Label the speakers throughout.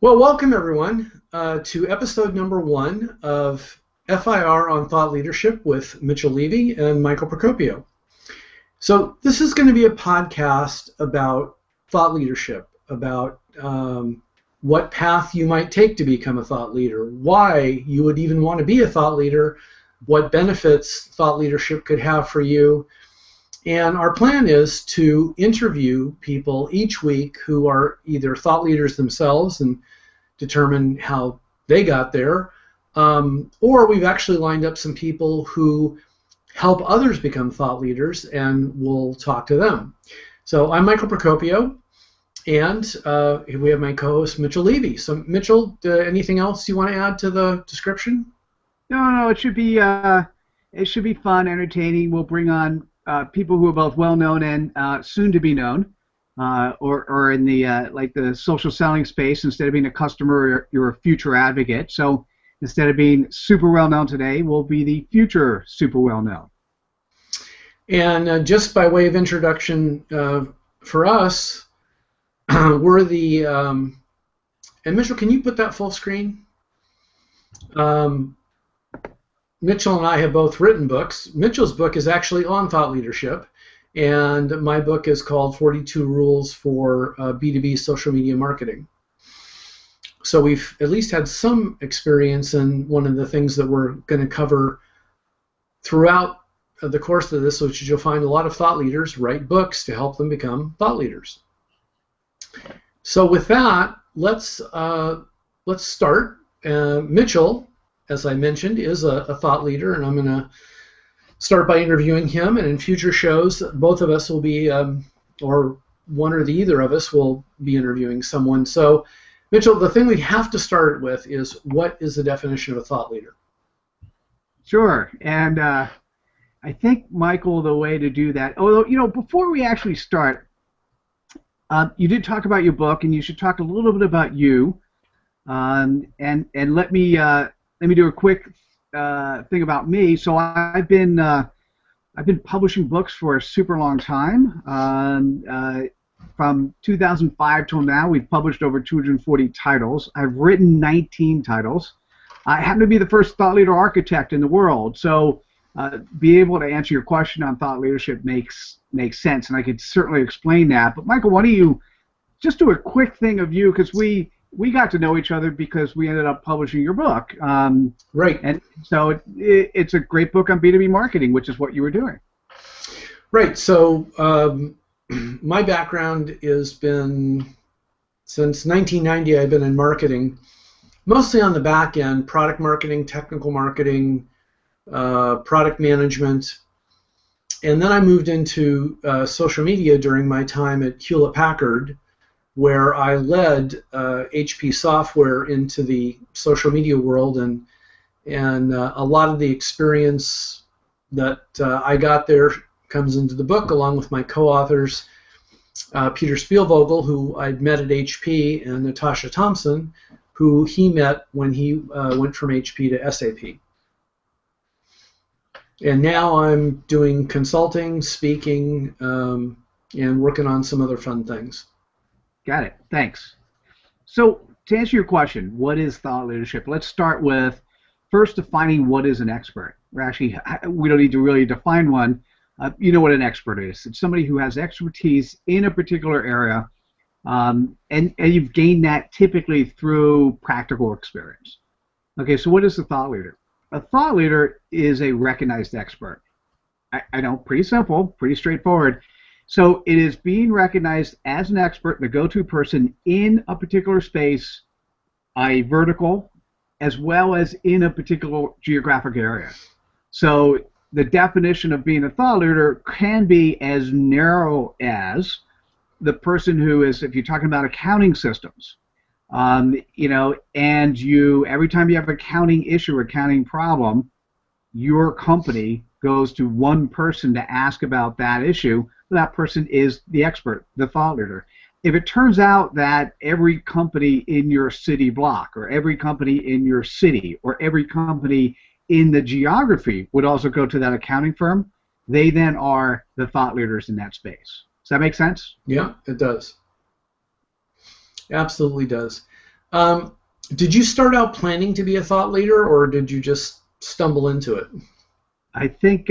Speaker 1: Well, welcome everyone to episode number 1 of FIR on Thought Leadership with Mitchell Levy and Michael Procopio. So this is going to be a podcast about thought leadership, about what path you might take to become a thought leader, why you would even want to be a thought leader, what benefits thought leadership could have for you. And our plan is to interview people each week who are either thought leaders themselves and determine how they got there, or we've actually lined up some people who help others become thought leaders, and we'll talk to them. So I'm Michael Procopio, and we have my co-host Mitchell Levy. So Mitchell, anything else you want to add to the description?
Speaker 2: No, it should be fun, entertaining. We'll bring on people who are both well-known and soon to be known, or in the like the social selling space. Instead of being a customer, you're a future advocate. So instead of being super well-known today, we'll be the future super well-known.
Speaker 1: And just by way of introduction, for us, we're the and Mitchell, can you put that full screen? Mitchell and I have both written books. Mitchell's book is actually on thought leadership, and my book is called 42 Rules for B2B Social Media Marketing. So we've at least had some experience in one of the things that we're going to cover throughout the course of this, which is you'll find a lot of thought leaders write books to help them become thought leaders. So with that, let's start. Mitchell, as I mentioned, is a thought leader, and I'm going to start by interviewing him, and in future shows, both of us will be, or one or the either of us will be interviewing someone. So, Mitchell, the thing we have to start with is, what is the definition of a thought leader?
Speaker 2: Sure, and I think, Michael, the way to do that, although, before we actually start, you did talk about your book, and you should talk a little bit about you, and let me do a quick thing about me. So I've been publishing books for a super long time. From 2005 till now, we've published over 240 titles. I've written 19 titles. I happen to be the first thought leader architect in the world. So be able to answer your question on thought leadership makes sense, and I could certainly explain that. But Michael, why don't you just do a quick thing of you, because we got to know each other because we ended up publishing your book.
Speaker 1: Right.
Speaker 2: And so it's a great book on B2B marketing, which is what you were doing.
Speaker 1: Right. So my background has been, since 1990, I've been in marketing, mostly on the back end, product marketing, technical marketing, product management. And then I moved into social media during my time at Hewlett-Packard, where I led HP software into the social media world, and a lot of the experience that I got there comes into the book, along with my co-authors, Peter Spielvogel, who I'd met at HP, and Natasha Thompson, who he met when he went from HP to SAP. And now I'm doing consulting, speaking, and working on some other fun things.
Speaker 2: Got it. Thanks. So to answer your question, what is thought leadership? Let's start with first defining what is an expert. We don't need to really define one. You know what an expert is. It's somebody who has expertise in a particular area, and you've gained that typically through practical experience. Okay, so what is a thought leader? A thought leader is a recognized expert. I know, pretty simple, pretty straightforward. So it is being recognized as an expert, the go-to person in a particular space, a vertical, as well as in a particular geographic area. So the definition of being a thought leader can be as narrow as the person who is, if you're talking about accounting systems, and every time you have an accounting issue or accounting problem, your company goes to one person to ask about that issue. That person is the expert, the thought leader. If it turns out that every company in your city block, or every company in your city, or every company in the geography would also go to that accounting firm, they then are the thought leaders in that space. Does that make sense?
Speaker 1: Yeah, it does. Absolutely does. Did you start out planning to be a thought leader, or did you just stumble into it?
Speaker 2: I think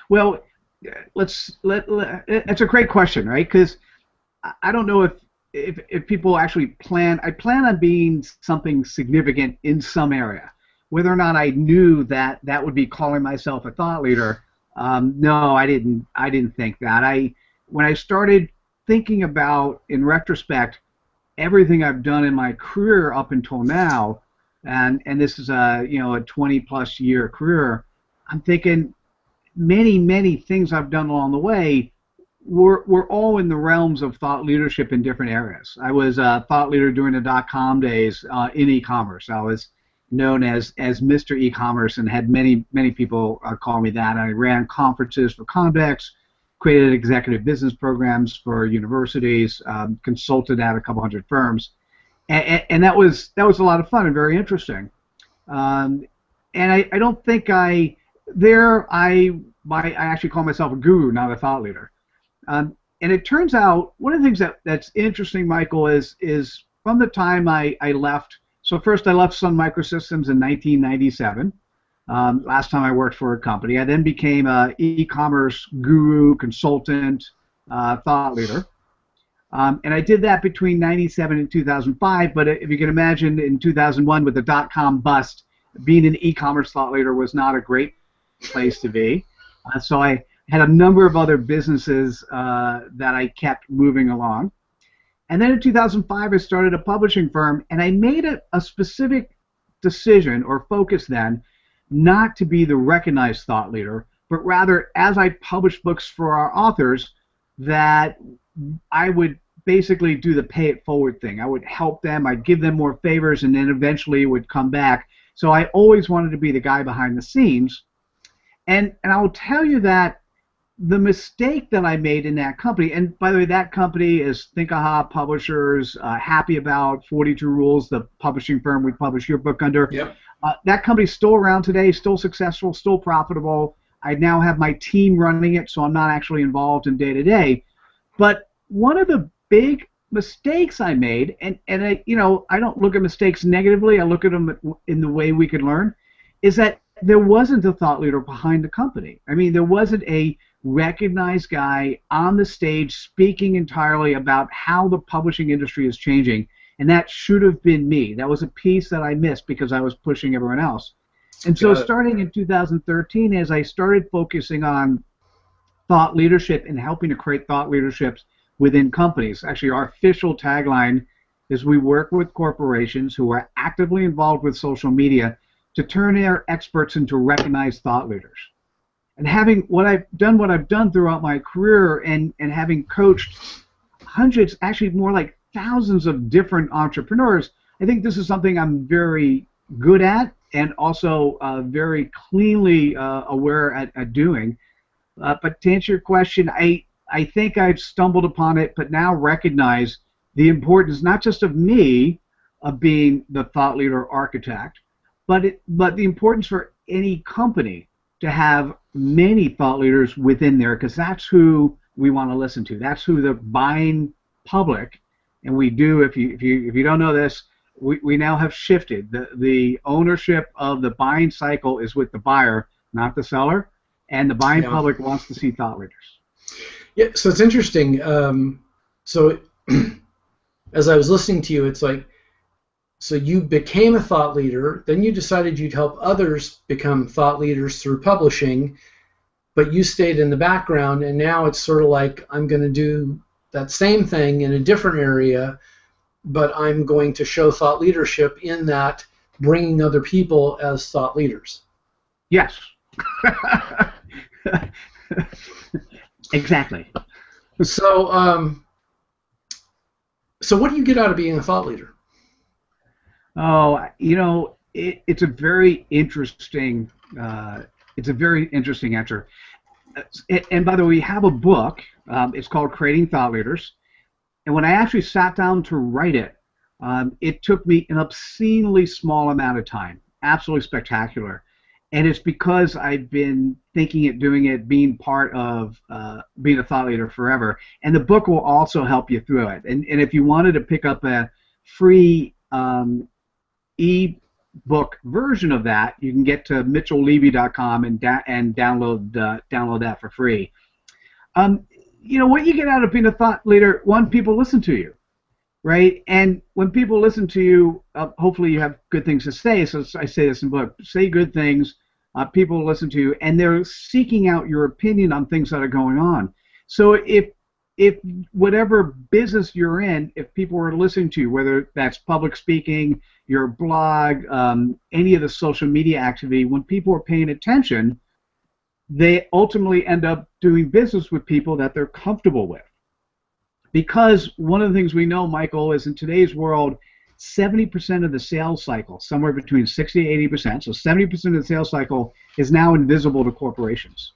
Speaker 2: well, it's a great question, right? Because I don't know if people actually plan. I plan on being something significant in some area. Whether or not I knew that that would be calling myself a thought leader, no, I didn't. I didn't think that. When I started thinking about, in retrospect, everything I've done in my career up until now, and this is a 20 plus year career, I'm thinking many things I've done along the way were all in the realms of thought leadership in different areas. I was a thought leader during the dot-com days in e-commerce. I was known as Mr. E-commerce and had many people call me that. I ran conferences for Convex, created executive business programs for universities, consulted at a couple hundred firms, and that was a lot of fun and very interesting. And I don't think I actually call myself a guru, not a thought leader. And it turns out one of the things that's interesting, Michael, is from the time I left. So first I left Sun Microsystems in 1997. Last time I worked for a company. I then became a e-commerce guru, consultant, thought leader. And I did that between 97 and 2005, but if you can imagine, in 2001 with the dot-com bust, being an e-commerce thought leader was not a great place to be. So I had a number of other businesses that I kept moving along. And then in 2005, I started a publishing firm, and I made a specific decision or focus then not to be the recognized thought leader, but rather, as I published books for our authors, that I would basically do the pay it forward thing. I would help them, I'd give them more favors, and then eventually it would come back. So I always wanted to be the guy behind the scenes. And I will tell you that the mistake that I made in that company, and by the way, that company is Think Aha Publishers, Happy About, 42 Rules, the publishing firm we publish your book under.
Speaker 1: Yep.
Speaker 2: That company's still around today, still successful, still profitable. I now have my team running it, so I'm not actually involved in day-to-day. But one of the big mistakes I made, and I don't look at mistakes negatively, I look at them in the way we could learn, is that there wasn't a thought leader behind the company. I mean, there wasn't a recognized guy on the stage speaking entirely about how the publishing industry is changing, and that should have been me. That was a piece that I missed because I was pushing everyone else. And so starting in 2013, as I started focusing on thought leadership and helping to create thought leaderships within companies, actually our official tagline is we work with corporations who are actively involved with social media to turn their experts into recognized thought leaders. And having what I've done throughout my career, and having coached hundreds, actually more like thousands of different entrepreneurs, I think this is something I'm very good at and also very cleanly aware at doing. But to answer your question, I think I've stumbled upon it, but now recognize the importance not just of me of being the thought leader architect, but the importance for any company to have many thought leaders within there, because that's who we want to listen to. That's who the buying public, and we do. If you don't know this, we now have shifted. The ownership of the buying cycle is with the buyer, not the seller, and the buying public wants to see thought leaders.
Speaker 1: Yeah, so it's interesting. So as I was listening to you, it's like, so you became a thought leader, then you decided you'd help others become thought leaders through publishing, but you stayed in the background, and now it's sort of like, I'm going to do that same thing in a different area, but I'm going to show thought leadership in that, bringing other people as thought leaders.
Speaker 2: Yes. Exactly.
Speaker 1: So, so what do you get out of being a thought leader?
Speaker 2: Oh, it's a very interesting. It's a very interesting answer. And by the way, we have a book. It's called Creating Thought Leaders. And when I actually sat down to write it, it took me an obscenely small amount of time. Absolutely spectacular. And it's because I've been thinking it, doing it, being part of being a thought leader forever. And the book will also help you through it. And if you wanted to pick up a free e-book version of that, you can get to mitchelllevy.com and download that for free. What you get out of being a thought leader, one, people listen to you, right? And when people listen to you, hopefully you have good things to say. So I say this in the book: say good things. People listen to you, and they're seeking out your opinion on things that are going on. So if whatever business you're in, if people are listening to you, whether that's public speaking, your blog, any of the social media activity, when people are paying attention, they ultimately end up doing business with people that they're comfortable with. Because one of the things we know, Michael, is in today's world, 70% of the sales cycle, somewhere between 60 to 80%, so 70% of the sales cycle is now invisible to corporations.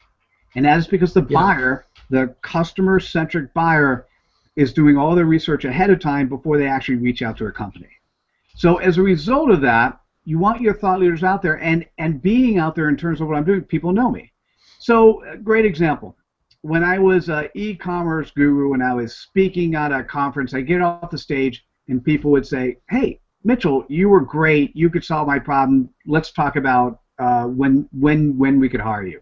Speaker 2: And that is because the buyer, the customer-centric buyer, is doing all their research ahead of time before they actually reach out to a company. So as a result of that, you want your thought leaders out there, and being out there in terms of what I'm doing, people know me. So a great example. When I was an e-commerce guru and I was speaking at a conference, I get off the stage and people would say, "Hey, Mitchell, you were great. You could solve my problem. Let's talk about when we could hire you."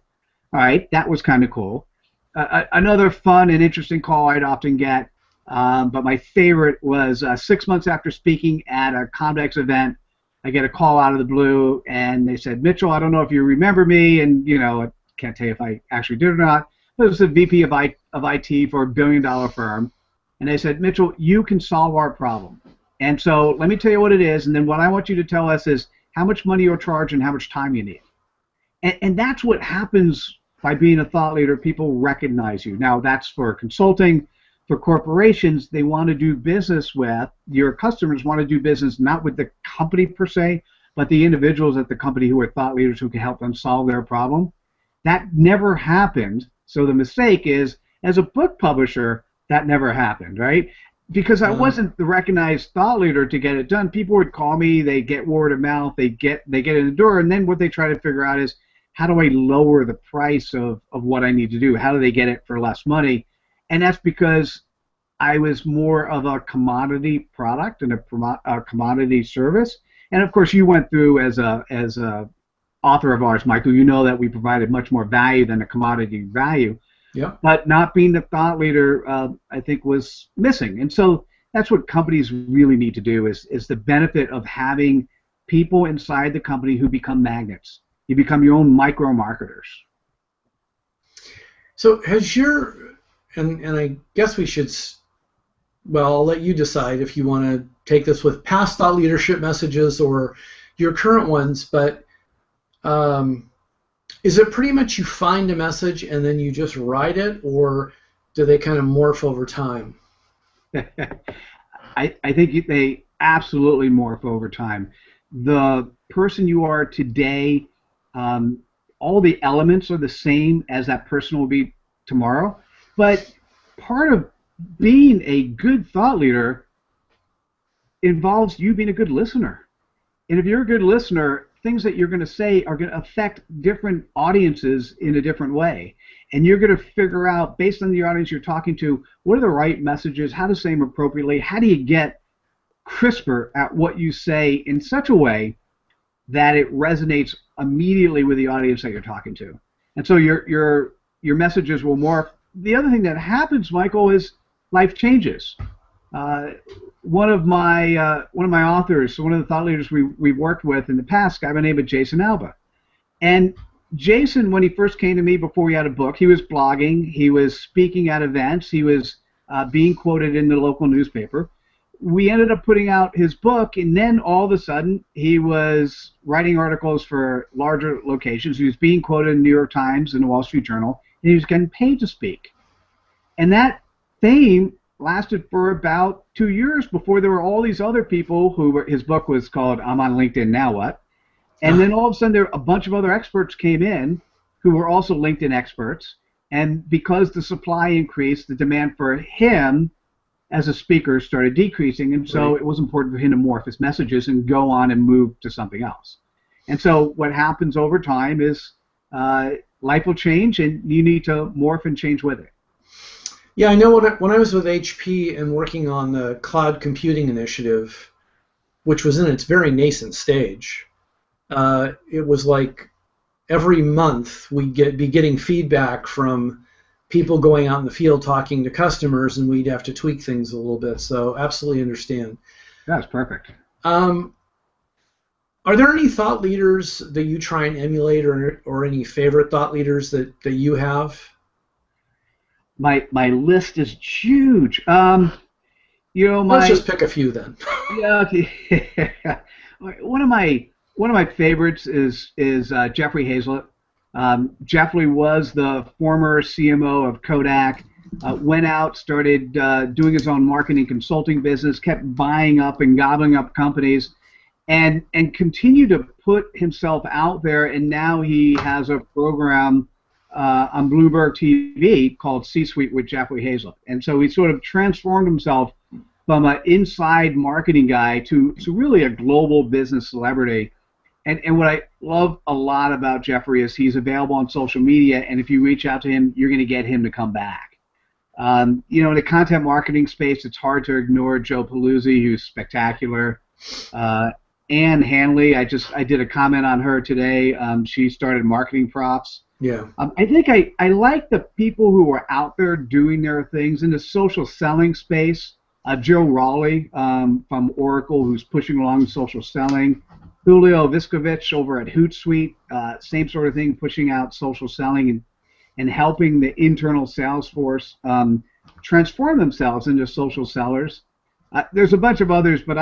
Speaker 2: All right, that was kind of cool. Another fun and interesting call I'd often get, but my favorite was 6 months after speaking at a Convex event, I get a call out of the blue, and they said, "Mitchell, I don't know if you remember me," and I can't tell you if I actually did or not, but it was the VP of IT for a billion-dollar firm, and they said, "Mitchell, you can solve our problem. And so let me tell you what it is, and then what I want you to tell us is how much money you'll charge and how much time you need." And that's what happens by being a thought leader. People recognize you. Now, that's for consulting. For corporations, they want to do business with, your customers want to do business not with the company per se, but the individuals at the company who are thought leaders who can help them solve their problem. That never happened. So the mistake is, as a book publisher, that never happened, right? Because I wasn't the recognized thought leader to get it done. People would call me, they get word of mouth, they get in the door, and then what they try to figure out is, how do I lower the price of what I need to do? How do they get it for less money? And that's because I was more of a commodity product and a commodity service. And of course, you went through as a author of ours, Michael. You know that we provided much more value than a commodity value.
Speaker 1: Yeah.
Speaker 2: But not being the thought leader, I think, was missing. And so that's what companies really need to do is the benefit of having people inside the company who become magnets. You become your own micro marketers.
Speaker 1: So has and I guess we should, well, I'll let you decide if you want to take this with past thought leadership messages or your current ones, but is it pretty much you find a message and then you just write it, or do they kind of morph over time?
Speaker 2: I think they absolutely morph over time. The person you are today, all the elements are the same as that person will be tomorrow, but part of being a good thought leader involves you being a good listener. And if you're a good listener, things that you're going to say are going to affect different audiences in a different way. And you're going to figure out, based on the audience you're talking to, what are the right messages, how to say them appropriately, how do you get crisper at what you say in such a way that it resonates immediately with the audience that you're talking to. And so your messages will morph. The other thing that happens, Michael, is life changes. One of my authors, one of the thought leaders we've worked with in the past, a guy by the name of Jason Alba. And Jason, when he first came to me before he had a book, he was blogging, he was speaking at events, he was being quoted in the local newspaper. We ended up putting out his book, and then all of a sudden he was writing articles for larger locations. He was being quoted in the New York Times and the Wall Street Journal, and he was getting paid to speak. And that fame lasted for about 2 years before there were all these other people who were, his book was called I'm on LinkedIn, Now What? And then all of a sudden a bunch of other experts came in who were also LinkedIn experts, and because the supply increased, the demand for him as a speaker started decreasing, and so it was important for him to morph his messages and go on and move to something else. And so what happens over time is life will change, and you need to morph and change with it.
Speaker 1: Yeah, I know when I was with HP and working on the cloud computing initiative, which was in its very nascent stage, it was like every month we'd be getting feedback from people going out in the field talking to customers, and we'd have to tweak things a little bit. So absolutely understand.
Speaker 2: That's perfect.
Speaker 1: Are there any thought leaders that you try and emulate, or any favorite thought leaders that you have?
Speaker 2: My list is huge.
Speaker 1: Let's just pick a few then.
Speaker 2: Yeah. Okay. one of my favorites is Jeffrey Hazlett. Jeffrey was the former CMO of Kodak. Went out, started doing his own marketing consulting business, kept buying up and gobbling up companies, and continued to put himself out there. And now he has a program on Bloomberg TV called C-Suite with Jeffrey Hazlett. And so he sort of transformed himself from an inside marketing guy to really a global business celebrity. And what I love a lot about Jeffrey is he's available on social media, and if you reach out to him, you're going to get him to come back. In the content marketing space, it's hard to ignore Joe Paluzzi, who's spectacular. Ann Hanley, I did a comment on her today. She started Marketing Props.
Speaker 1: Yeah.
Speaker 2: I think I like the people who are out there doing their things in the social selling space. Joe Raleigh from Oracle, who's pushing along social selling. Julio Viscovich over at Hootsuite, same sort of thing, pushing out social selling and helping the internal sales force transform themselves into social sellers. There's a bunch of others, but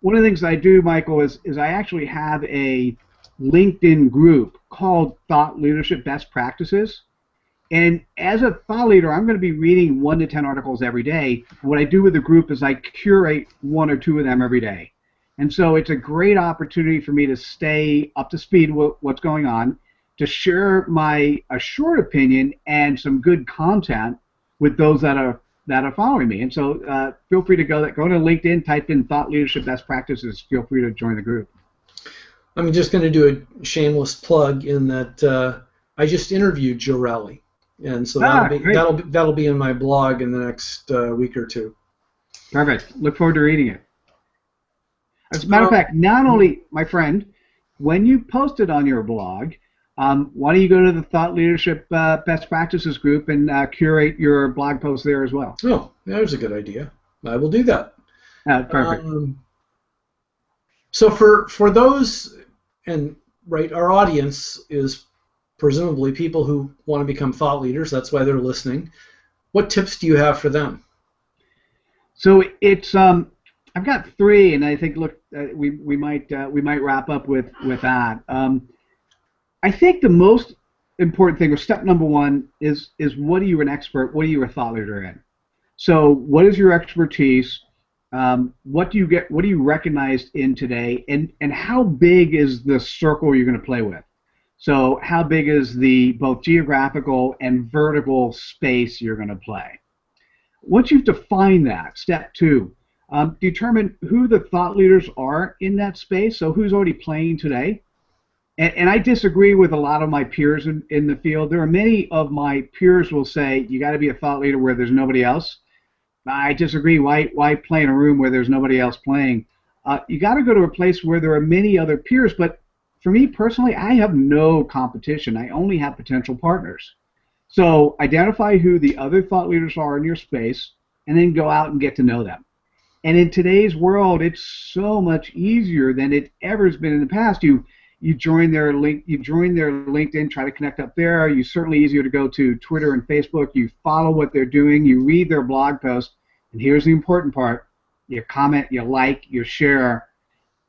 Speaker 2: one of the things I do, Michael, is I actually have a LinkedIn group called Thought Leadership Best Practices. And as a thought leader, I'm going to be reading 1 to 10 articles every day. What I do with the group is I curate 1 or 2 of them every day. And so it's a great opportunity for me to stay up to speed with what's going on, to share my short opinion and some good content with those that are following me. And so feel free to go to LinkedIn, type in Thought Leadership Best Practices. Feel free to join the group.
Speaker 1: I'm just going to do a shameless plug in that I just interviewed Joe Raleigh, and so that'll be in my blog in the next week or two.
Speaker 2: Perfect. Look forward to reading it. As a matter of fact, not only, my friend, when you post it on your blog, why don't you go to the Thought Leadership Best Practices group and curate your blog post there as well?
Speaker 1: Oh, there's a good idea. I will do that.
Speaker 2: Perfect.
Speaker 1: So for those, and right, our audience is presumably people who want to become thought leaders. That's why they're listening. What tips do you have for them?
Speaker 2: So it's I've got 3, and I think we might wrap up with that. I think the most important thing, or step number 1, is what are you an expert? What are you a thought leader in? So what is your expertise? What do you recognized in today, and how big is the circle you're going to play with? So how big is the both geographical and vertical space you're going to play? Once you've defined that, step 2, determine who the thought leaders are in that space. So who's already playing today? And I disagree with a lot of my peers in the field. There are many of my peers will say you got to be a thought leader where there's nobody else. I disagree. Why play in a room where there's nobody else playing? You got to go to a place where there are many other peers. But for me personally, I have no competition. I only have potential partners. So identify who the other thought leaders are in your space, and then go out and get to know them. And in today's world, it's so much easier than it ever has been in the past. You join their LinkedIn, try to connect up there. It's certainly easier to go to Twitter and Facebook. You follow what they're doing. You read their blog posts. And here's the important part. You comment, you like, you share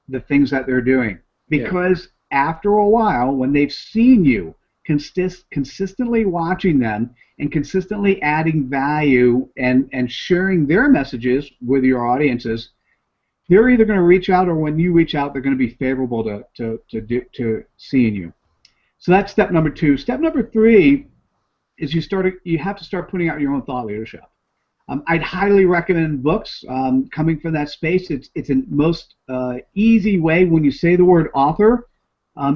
Speaker 2: the things that they're doing. Because after a while, when they've seen you consistently watching them and consistently adding value and sharing their messages with your audiences, they're either going to reach out, or when you reach out, they're going to be favorable to seeing you. So that's step number 2. Step number 3 is you have to start putting out your own thought leadership. I'd highly recommend books coming from that space. It's a most easy way. When you say the word author,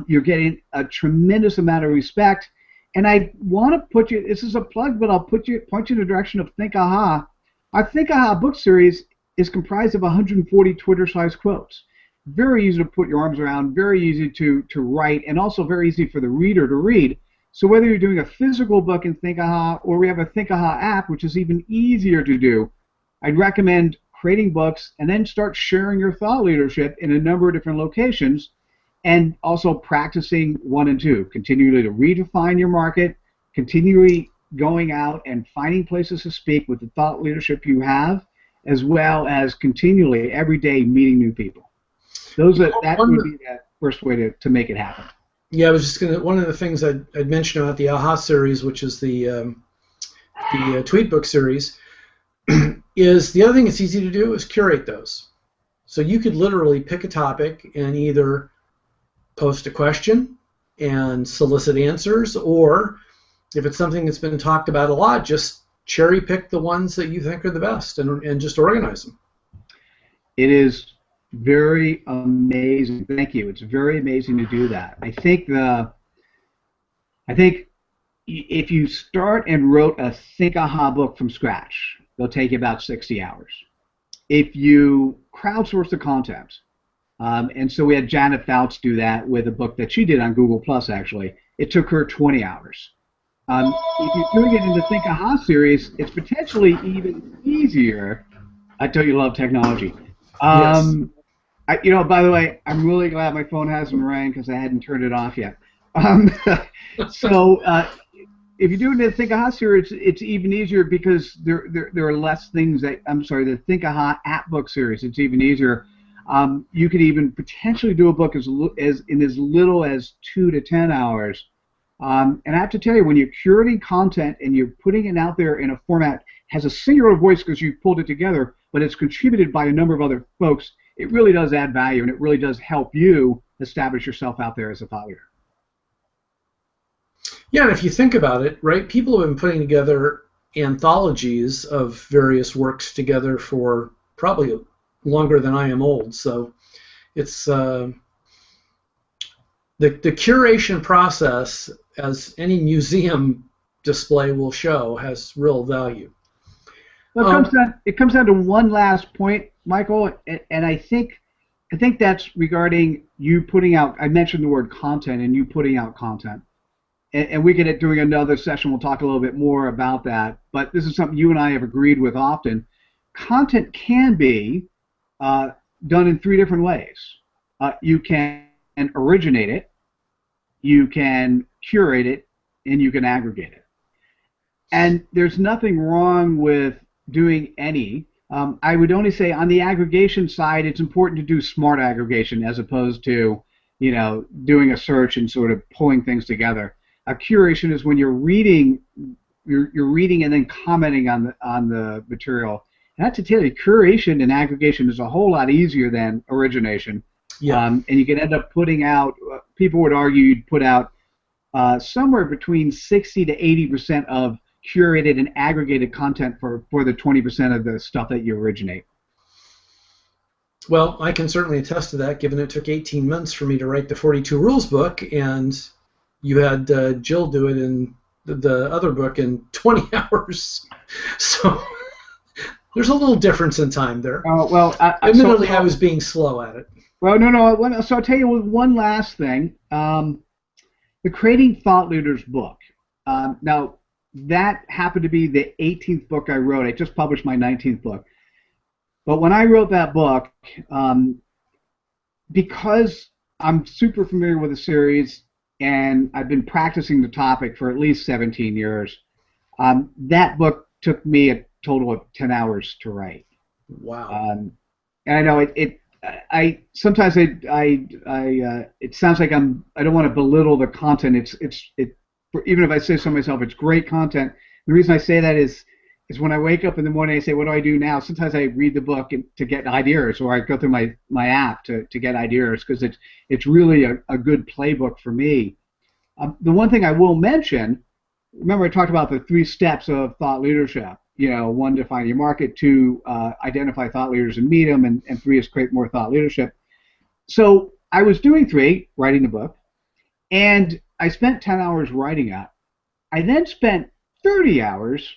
Speaker 2: you're getting a tremendous amount of respect. And I want to put you, this is a plug, but I'll point you in the direction of Think Aha. Our Think Aha book series is comprised of 140 Twitter-sized quotes. very easy to put your arms around, very easy to write, and also very easy for the reader to read. So whether you're doing a physical book in ThinkAha or we have a ThinkAha app, which is even easier to do, I'd recommend creating books and then start sharing your thought leadership in a number of different locations, and also practicing 1 and 2. Continually to redefine your market, continually going out and finding places to speak with the thought leadership you have, as well as continually every day meeting new people. That would be the first way to make it happen.
Speaker 1: Yeah, I was just gonna. One of the things I'd mentioned about the AHA series, which is the tweet book series, is the other thing that's easy to do is curate those. So you could literally pick a topic and either post a question and solicit answers, or if it's something that's been talked about a lot, just cherry pick the ones that you think are the best and just organize them.
Speaker 2: It is very amazing. Thank you. It's very amazing to do that. I think if you start and wrote a ThinkAha book from scratch, it'll take you about 60 hours. If you crowdsource the content, and so we had Janet Fouts do that with a book that she did on Google Plus, actually. It took her 20 hours. If you're doing it in the ThinkAha series, it's potentially even easier. I tell you, love technology.
Speaker 1: Yes.
Speaker 2: By the way, I'm really glad my phone hasn't rang because I hadn't turned it off yet. If you do it in the ThinkAha series, it's even easier because there are less things that. I'm sorry, the ThinkAha app book series, it's even easier. You could even potentially do a book in as little as 2 to 10 hours. And I have to tell you, when you're curating content and you're putting it out there in a format has a singular voice because you've pulled it together, but it's contributed by a number of other folks, it really does add value, and it really does help you establish yourself out there as a thought leader.
Speaker 1: Yeah, and if you think about it, right, people have been putting together anthologies of various works together for probably longer than I am old. So it's the curation process, as any museum display will show, has real value.
Speaker 2: Well, it comes down to one last point, Michael, and I think that's regarding you putting out. I mentioned the word content, and you putting out content, and we could, during another session, we'll talk a little bit more about that. But this is something you and I have agreed with often. Content can be done in 3 different ways. You can originate it, you can curate it, and you can aggregate it. And there's nothing wrong with doing any. I would only say on the aggregation side, it's important to do smart aggregation as opposed to, doing a search and sort of pulling things together. A curation is when you're reading and then commenting on the material. And I have to tell you, curation and aggregation is a whole lot easier than origination.
Speaker 1: Yeah.
Speaker 2: And you can end up putting out. People would argue you'd put out somewhere between 60 to 80% of curated and aggregated content for the 20% of the stuff that you originate.
Speaker 1: Well, I can certainly attest to that, given it took 18 months for me to write the 42 Rules book, and you had Jill do it in the other book in 20 hours. So there's a little difference in time there. Admittedly, I was being slow at it.
Speaker 2: Well, no. So I'll tell you one last thing. The Creating Thought Leaders book. Now, that happened to be the 18th book I wrote. I just published my 19th book. But when I wrote that book, because I'm super familiar with the series and I've been practicing the topic for at least 17 years, that book took me a total of 10 hours to write.
Speaker 1: Wow.
Speaker 2: And I know it sometimes it sounds like I don't want to belittle the content. Even if I say so myself, it's great content. The reason I say that is when I wake up in the morning, I say, what do I do now? Sometimes I read the book to get ideas, or I go through my app to get ideas, because it's really a good playbook for me. The one thing I will mention, remember I talked about the 3 steps of thought leadership. 1, define your market, 2, identify thought leaders and meet them, and 3 is create more thought leadership. So I was doing 3, writing the book, and I spent 10 hours writing it. I then spent 30 hours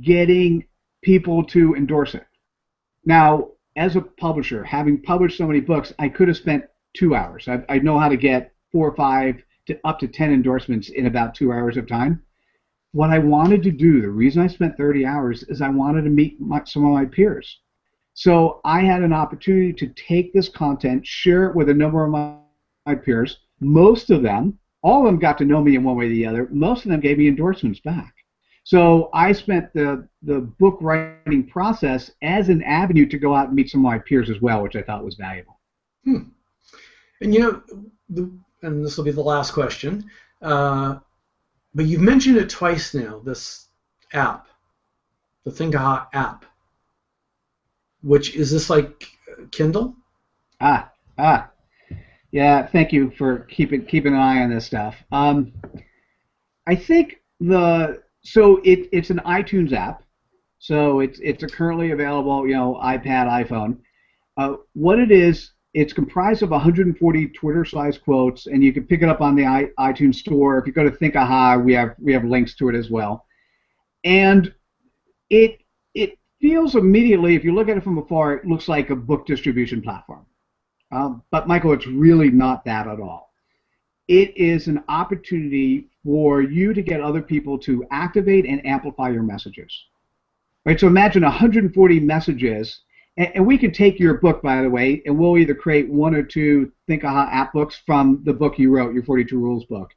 Speaker 2: getting people to endorse it. Now, as a publisher, having published so many books, I could have spent 2 hours. I know how to get 4 or 5 to up to 10 endorsements in about 2 hours of time. What I wanted to do, the reason I spent 30 hours, is I wanted to meet some of my peers. So I had an opportunity to take this content, share it with a number of my peers. Most of them, all of them got to know me in one way or the other. Most of them gave me endorsements back. So I spent the book writing process as an avenue to go out and meet some of my peers as well, which I thought was valuable.
Speaker 1: And and this will be the last question, but you've mentioned it twice now, this app, the Thinkaha app, which is this like Kindle?
Speaker 2: Yeah, thank you for keeping an eye on this stuff. I think it's an iTunes app, so it's currently available, iPad, iPhone. What it is, it's comprised of 140 Twitter-sized quotes, and you can pick it up on the iTunes store. If you go to Thinkaha, we have links to it as well. And it feels immediately, if you look at it from afar, it looks like a book distribution platform. But Michael, it's really not that at all. It is an opportunity for you to get other people to activate and amplify your messages. Right? So imagine 140 messages. And we can take your book, by the way, and we'll either create 1 or 2 Thinkaha app books from the book you wrote, your 42 Rules book.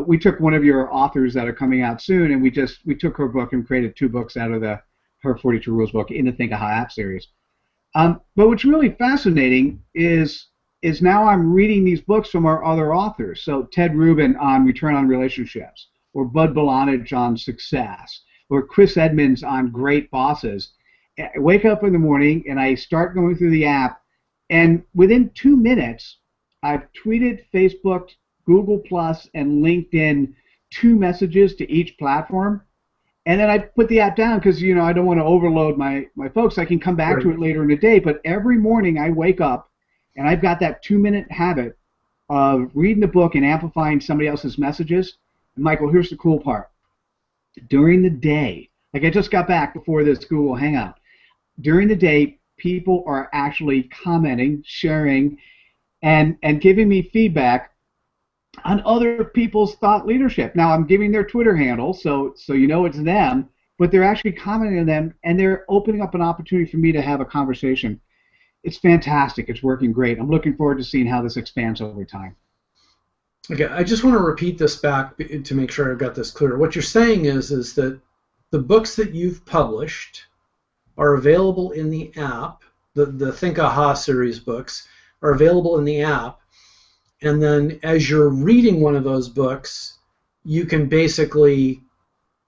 Speaker 2: We took one of your authors that are coming out soon, and we took her book and created 2 books out of her 42 Rules book in the Thinkaha app series. But what's really fascinating is now I'm reading these books from our other authors. So Ted Rubin on Return on Relationships, or Bud Balanich on Success, or Chris Edmonds on Great Bosses. I wake up in the morning and I start going through the app, and within 2 minutes, I've tweeted, Facebooked, Google Plus, and LinkedIn 2 messages to each platform, and then I put the app down because I don't want to overload my folks. I can come back to it later in the day, but every morning I wake up and I've got that 2-minute habit of reading the book and amplifying somebody else's messages. And Michael, here's the cool part: during the day, like I just got back before this Google Hangout. During the day, people are actually commenting, sharing, and giving me feedback on other people's thought leadership. Now, I'm giving their Twitter handle, so it's them, but they're actually commenting on them, and they're opening up an opportunity for me to have a conversation. It's fantastic. It's working great. I'm looking forward to seeing how this expands over time.
Speaker 1: Okay, I just want to repeat this back to make sure I've got this clear. What you're saying is that the books that you've published are available in the app. The Thinkaha series books are available in the app, and then as you're reading one of those books, you can basically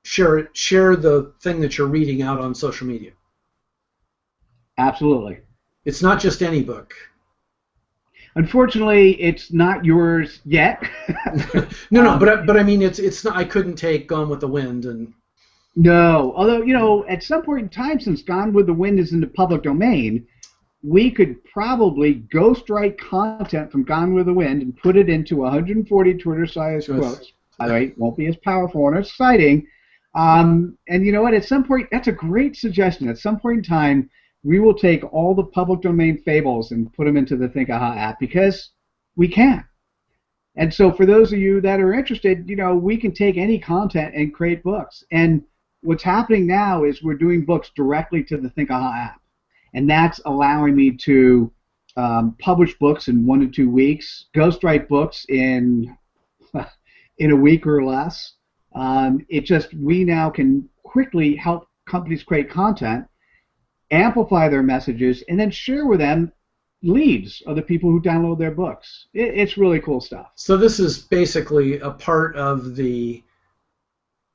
Speaker 1: share the thing that you're reading out on social media.
Speaker 2: Absolutely.
Speaker 1: It's not just any book.
Speaker 2: Unfortunately, it's not yours yet.
Speaker 1: No, but I mean, it's not. I couldn't take Gone with the Wind and.
Speaker 2: No, although, at some point in time, since Gone with the Wind is in the public domain, we could probably ghostwrite content from Gone with the Wind and put it into 140 Twitter-sized quotes. By the way, it won't be as powerful and exciting. And you know what? At some point, that's a great suggestion. At some point in time, we will take all the public domain fables and put them into the Thinkaha app because we can. And so for those of you that are interested, we can take any content and create books. And what's happening now is we're doing books directly to the Thinkaha app, and that's allowing me to publish books in 1 to 2 weeks, ghostwrite books in a week or less. We now can quickly help companies create content, amplify their messages, and then share with them leads of the people who download their books. It's really cool stuff.
Speaker 1: So this is basically a part of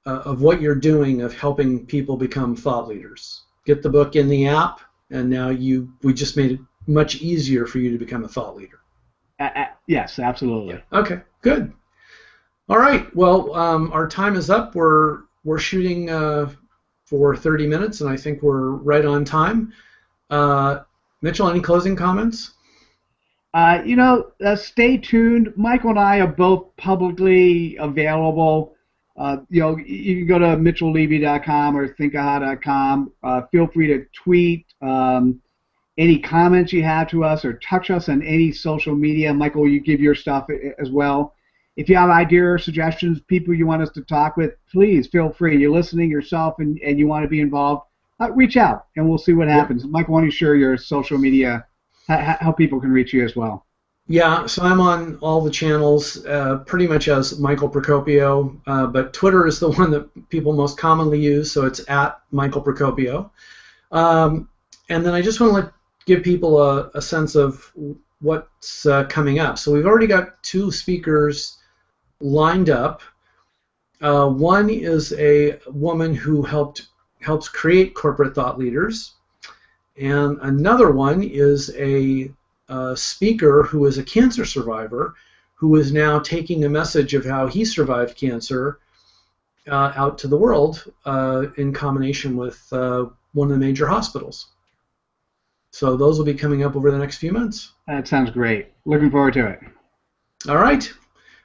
Speaker 1: of what you're doing of helping people become thought leaders. Get the book in the app, and now we just made it much easier for you to become a thought leader.
Speaker 2: Yes, absolutely.
Speaker 1: Yeah. Okay, good. All right. Well, our time is up. We're shooting for 30 minutes, and I think we're right on time. Mitchell, any closing comments?
Speaker 2: Stay tuned. Michael and I are both publicly available. You can go to mitchelllevy.com or thinkaha.com. Feel free to tweet. any comments you have to us or touch us on any social media. Michael, you give your stuff as well. If you have ideas or suggestions, people you want us to talk with, please feel free. You're listening yourself and you want to be involved, reach out and we'll see what happens.
Speaker 1: Yep.
Speaker 2: Michael, why don't you share your social media, how people can reach you as well?
Speaker 1: Yeah, so I'm on all the channels pretty much as Michael Procopio, but Twitter is the one that people most commonly use, so it's at Michael Procopio. And then I just want to give people a sense of what's coming up. So we've already got 2 speakers lined up. One is a woman who helps create corporate thought leaders, and another one is a speaker who is a cancer survivor who is now taking a message of how he survived cancer out to the world in combination with one of the major hospitals. So those will be coming up over the next few months.
Speaker 2: That sounds great. Looking forward to it.
Speaker 1: All right.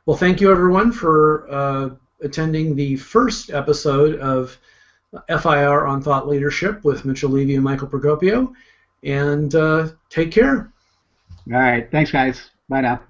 Speaker 1: Well, thank you, everyone, for attending the first episode of FIR on Thought Leadership with Mitchell Levy and Michael Procopio. And take care.
Speaker 2: All right. Thanks, guys. Bye now.